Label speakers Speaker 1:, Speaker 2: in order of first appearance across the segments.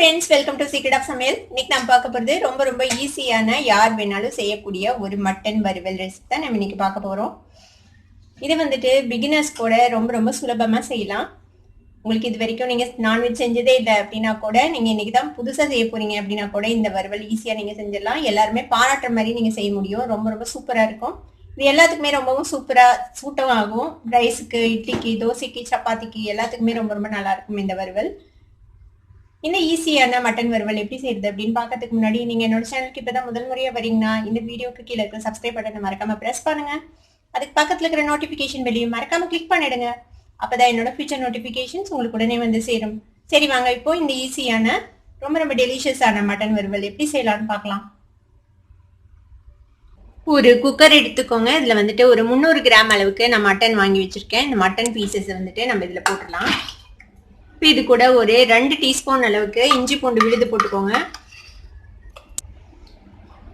Speaker 1: friends, welcome to Secret of Samayal. இன்னைக்கு நம்ம பார்க்க போறது ரொம்ப ஈஸியான யார் வேணாலும் செய்யக்கூடிய ஒரு மட்டன் வறுவல் ரெசிபி தான் நம்ம இன்னைக்கு பார்க்க போறோம். இது வந்துட்டு பிகினர்ஸ் கூட ரொம்ப சுலபமா செய்யலாம். உங்களுக்கு இது வரைக்கும் நீங்க நான்வெஜ் செஞ்சதே இல்லை அப்படின்னா கூட நீங்க இன்னைக்கு தான் புதுசா செய்ய போறீங்க அப்படின்னா கூட இந்த வறுவல் ஈஸியா நீங்க செஞ்சிடலாம். எல்லாருமே பாராட்டுற மாதிரி நீங்க செய்ய முடியும். ரொம்ப சூப்பரா இருக்கும். இது எல்லாத்துக்குமே ரொம்பவும் சூப்பரா சூட்டம் ஆகும். ரைஸுக்கு, இட்லிக்கு, தோசைக்கு, சப்பாத்திக்கு எல்லாத்துக்குமே ரொம்ப நல்லா இருக்கும் இந்த வறுவல். இந்த ஈஸியான மட்டன் வறுவல் எப்படி செய்யறது அப்படின்னு பார்க்கறதுக்கு முன்னாடி நீங்க என்னோட சேனலுக்கு இப்பதான் முதல் முறையா வரீங்கன்னா இந்த வீடியோக்கு கீழே இருக்க சப்ஸ்கிரைப் பட்டனை மறக்காம பிரஸ் பண்ணுங்க. அதுக்கு பக்கத்துல இருக்கிற நோட்டிபிகேஷன் பெல்லையும் மறக்காம கிளிக் பண்ணிடுங்க. அப்பதான் என்னோட ஃபியூச்சர் நோட்டிபிகேஷன்ஸ் உங்களுக்கு உடனே வந்து சேரும். சரி வாங்க இப்போ இந்த ஈஸியான ரொம்ப டெலிஷியஸான மட்டன் வறுவல் எப்படி செய்யலாம்னு பார்க்கலாம். ஒரு குக்கர் எடுத்துக்கோங்க. இதுல வந்துட்டு ஒரு 300 கிராம் அளவுக்கு நான் மட்டன் வாங்கி வச்சிருக்கேன். இந்த மட்டன் பீசஸ் வந்துட்டு நம்ம இதுல போட்டுடலாம். இப்போ இது கூட ஒரு 2 டீஸ்பூன் அளவுக்கு இஞ்சி பூண்டு விழுது போட்டுக்கோங்க.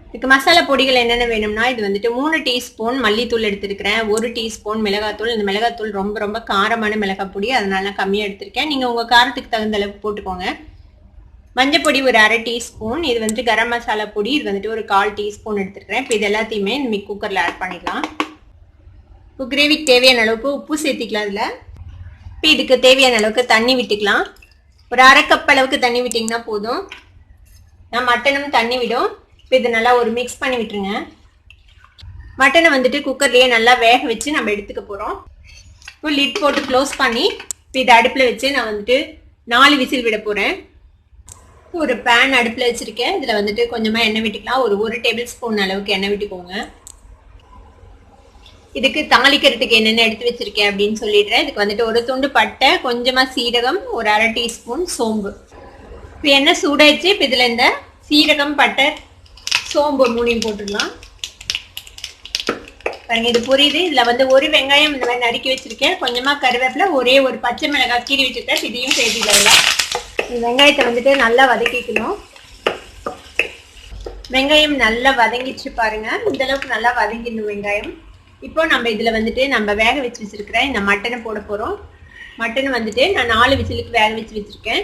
Speaker 1: இதுக்கு மசாலா பொடிகள் என்னென்ன வேணும்னா இது வந்துட்டு 3 டீஸ்பூன் மல்லித்தூள் எடுத்துருக்கிறேன், 1 டீஸ்பூன் மிளகாத்தூள். இந்த மிளகாத்தூள் ரொம்ப காரமான மிளகாய் பொடி, அதனால நான் கம்மியாக எடுத்திருக்கேன். நீங்கள் உங்கள் காரத்துக்கு தகுந்த அளவுக்கு போட்டுக்கோங்க. மஞ்சள் பொடி ஒரு 1/2 டீஸ்பூன். இது வந்துட்டு கரம் மசாலா பொடி, இது வந்துட்டு ஒரு 1/4 டீஸ்பூன் எடுத்துருக்கிறேன். இப்போ இது எல்லாத்தையுமே இந்த குக்கரில் ஆட் பண்ணிடலாம். இப்போ கிரேவிக்கு தேவையான அளவுக்கு உப்பு சேர்த்திக்கலாம். இதில் இப்போ இதுக்கு தேவையான அளவுக்கு தண்ணி விட்டுக்கலாம். ஒரு 1/2 கப் அளவுக்கு தண்ணி விட்டிங்கன்னா போதும். நான் மட்டனும் தண்ணி விடும். இப்போ இது நல்லா ஒரு மிக்ஸ் பண்ணி விட்டுருங்க. மட்டனை வந்துட்டு குக்கர்லேயே நல்லா வேக வச்சு நம்ம எடுத்துக்க போகிறோம். இப்போ லிட் போட்டு க்ளோஸ் பண்ணி இப்போ இதை அடுப்பில் வச்சு நான் வந்துட்டு 4 விசில் விட போகிறேன். ஒரு பேன் அடுப்பில் வச்சுருக்கேன். இதில் வந்துட்டு கொஞ்சமாக எண்ணெய் விட்டுக்கலாம். ஒரு 1 டேபிள் ஸ்பூன் அளவுக்கு எண்ணெய் விட்டுக்கோங்க. இதுக்கு தாளிக்கிறதுக்கு என்னென்ன எடுத்து வச்சிருக்கேன் அப்படின்னு சொல்லிடுறேன். இதுக்கு வந்துட்டு ஒரு துண்டு பட்டை, கொஞ்சமாக சீரகம், ஒரு 1/2 டீஸ்பூன் சோம்பு. இப்போ எண்ணெய் சூடாயிடுச்சு. இப்போ இதில் இந்த சீரகம், பட்டை, சோம்பு 3 போட்டுடலாம். பாருங்க இது புரியுது. இதில் வந்து ஒரு வெங்காயம் இந்த மாதிரி நறுக்கி வச்சிருக்கேன், கொஞ்சமாக கருவேப்பிலை, ஒரே ஒரு பச்சை மிளகாய் கீறி வச்சுருக்கேன். இதையும் சேர்த்துக்கலாம். வெங்காயத்தை வந்துட்டு நல்லா வதக்கிக்கணும். வெங்காயம் நல்லா வதங்கிச்சு பாருங்க. இந்த அளவுக்கு நல்லா வதங்கிடணும் வெங்காயம். இப்போ நம்ம இதில் வந்துட்டு நம்ம வேக வச்சு வச்சிருக்கிற இந்த மட்டனை போட போகிறோம். மட்டனை வந்துட்டு நான் 4 விசிலுக்கு வேக வச்சு வச்சுருக்கேன்.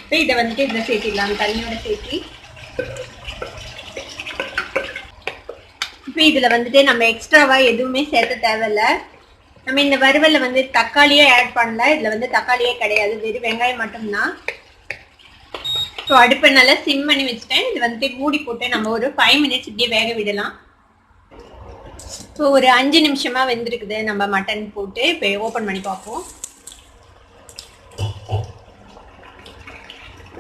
Speaker 1: இப்போ இதை வந்துட்டு இதில் சேர்த்திடலாம், தண்ணியோட சேர்த்தி. இப்போ இதில் வந்துட்டு நம்ம எக்ஸ்ட்ராவாக எதுவுமே சேர்த்த தேவையில்லை. நம்ம இந்த வறுவலில் வந்து தக்காளியே ஆட் பண்ணல. இதில் வந்து தக்காளியே கிடையாது, வெறும் வெங்காயம் மட்டும்தான். ஸோ அடுப்பை நல்லா சிம் பண்ணி வச்சுட்டேன். இது வந்துட்டு மூடி போட்டு நம்ம ஒரு 5 மினிட்ஸ் இப்படியே வேக விடலாம். ஸோ ஒரு 5 நிமிஷமாக வெந்திருக்குது. நம்ம மட்டன் போட்டு இப்போ ஓப்பன் பண்ணி பார்ப்போம்.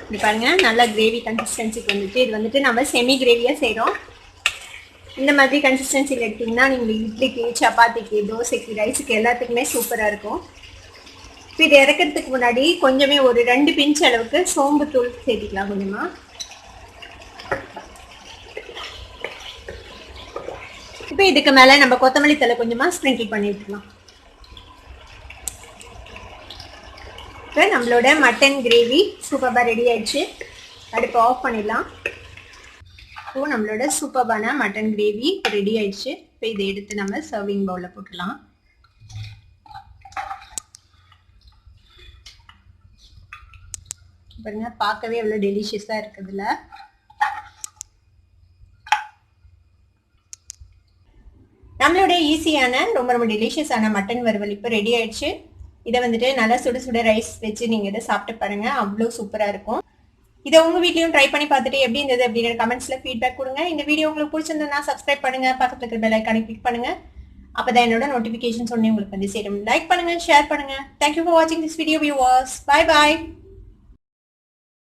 Speaker 1: இது பாருங்க நல்லா கிரேவி கன்சிஸ்டன்சிக்கு வந்துட்டு. இது வந்துட்டு நம்ம செமி கிரேவியாக செய்கிறோம். இந்த மாதிரி கன்சிஸ்டன்சியில் எடுத்திங்கன்னா நீங்கள் இட்லிக்கு, சப்பாத்திக்கு, தோசைக்கு, ரைஸுக்கு எல்லாத்துக்குமே சூப்பராக இருக்கும். இப்போ இது இறக்கிறதுக்கு முன்னாடி கொஞ்சமே ஒரு 2 பிஞ்ச் அளவுக்கு சோம்பு தூள் சேர்த்திக்கலாம் கொஞ்சமாக. இப்போ இதுக்கு மேலே நம்ம கொத்தமல்லி தழை கொஞ்சமாக ஸ்ப்ரிங்கிள் பண்ணி விட்டுக்கலாம். இப்போ நம்மளோட மட்டன் கிரேவி சூப்பராக ரெடி ஆயிடுச்சு. அடுப்பு ஆஃப் பண்ணிடலாம். இப்போ நம்மளோட சூப்பரான மட்டன் கிரேவி ரெடி ஆயிடுச்சு. இப்போ இதை எடுத்து நம்ம சர்விங் பவுலில் போட்டுடலாம். பாருங்க பார்க்கவே எவ்வளோ டெலிஷியஸாக இருக்குதுல்ல. நம்மளோட ஈஸியான ரொம்ப டெலிஷியஸான மட்டன் வறுவல் இப்போ ரெடி ஆயிடுச்சு. இதை வந்துட்டு நல்லா சுட ரைஸ் வச்சு நீங்கள் இதை சாப்பிட்டு பாருங்க, அவ்வளோ சூப்பராக இருக்கும். இதை உங்கள் வீட்லையும் ட்ரை பண்ணி பார்த்துட்டு எப்படி இருந்தது அப்படின்னு கமெண்ட்ஸில் ஃபீட்பேக் கொடுங்க. இந்த வீடியோ உங்களுக்கு பிடிச்சிருந்ததுன்னா சப்ஸ்கிரைப் பண்ணுங்க, பக்கத்தில் இருக்கிற பெல் ஐக்கானை கிளிக் பண்ணுங்க. அப்போதான் என்னோட நோட்டிஃபிகேஷன் சொன்னே உங்களுக்கு வந்து சேரும். லைக் பண்ணுங்க, ஷேர் பண்ணுங்க. தேங்க்யூ ஃபார் வாட்சிங் this video viewers. Bye bye.